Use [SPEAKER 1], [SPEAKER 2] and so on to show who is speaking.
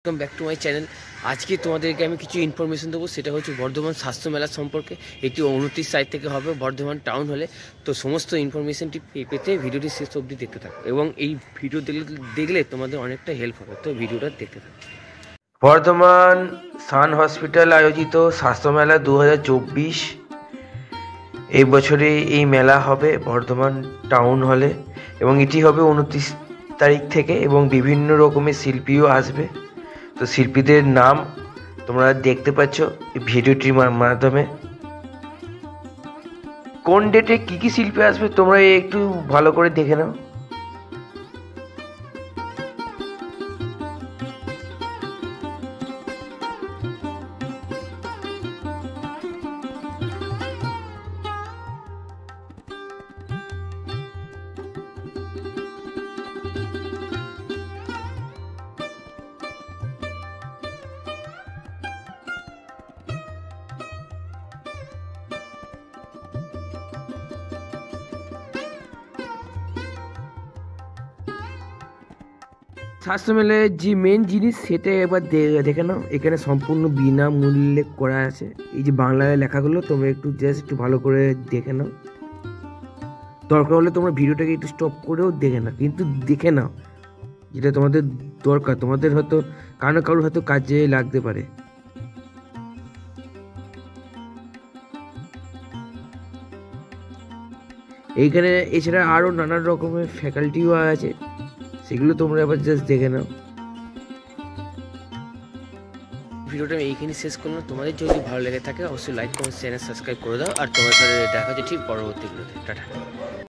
[SPEAKER 1] Welcome back to my channel. আজকে তোমাদেরকে আমি কিছু ইনফরমেশন দেবো, সেটা হচ্ছে বর্ধমান স্বাস্থ্য মেলা সম্পর্কে। এটি 29 তারিখ থেকে হবে বর্ধমান টাউন হলে। তো সমস্ত ইনফরমেশনটি পেতে ভিডিওটি শেষ অবধি দেখতে থাকো, এবং এই ভিডিও দেখলে তোমাদের অনেকটা হেল্প হবে। তো ভিডিওটা দেখতে থাকো। বর্ধমান সান হসপিটাল আয়োজিত স্বাস্থ্য মেলা 2024 এই বছরে এই মেলা হবে বর্ধমান টাউন হলে, এবং এটি হবে 29 তারিখ থেকে, এবং বিভিন্ন রকমের শিল্পীও আসবে। তো শিল্পীদের নাম তোমরা দেখতে পাচ্ছ এই ভিডিওটির মাধ্যমে। কোন ডেটে কি কি শিল্পী আসবে তোমরা একটু ভালো করে দেখে নাও। স্বাস্থ্য মেলায় যে মেন জিনিস সেটা এবার দেখে নাও। এখানে সম্পূর্ণ বিনামূল্যে করা আছে। এই যে বাংলায় লেখাগুলো তোমরা একটু ভালো করে দেখে নাও। দরকার হলে তোমরা ভিডিওটাকে একটু স্টপ করেও দেখে নাও, কিন্তু দেখে নাও যেটা তোমাদের দরকার, তোমাদের হয়তো কারোর হয়তো কাজে লাগতে পারে। এইখানে এছাড়া আরও নানা রকমের ফ্যাকাল্টিও আছে, সেগুলো তোমরা এবার জাস্ট দেখে নাও। ভিডিওটা আমি এইখানে শেষ করলাম। তোমাদের যদি ভালো লেগে থাকে অবশ্যই লাইক কমেন্ট চ্যানেল সাবস্ক্রাইব করে দাও, আর তোমার সাথে দেখা হচ্ছে ঠিক পরবর্তী ভিডিওতে। টাটা।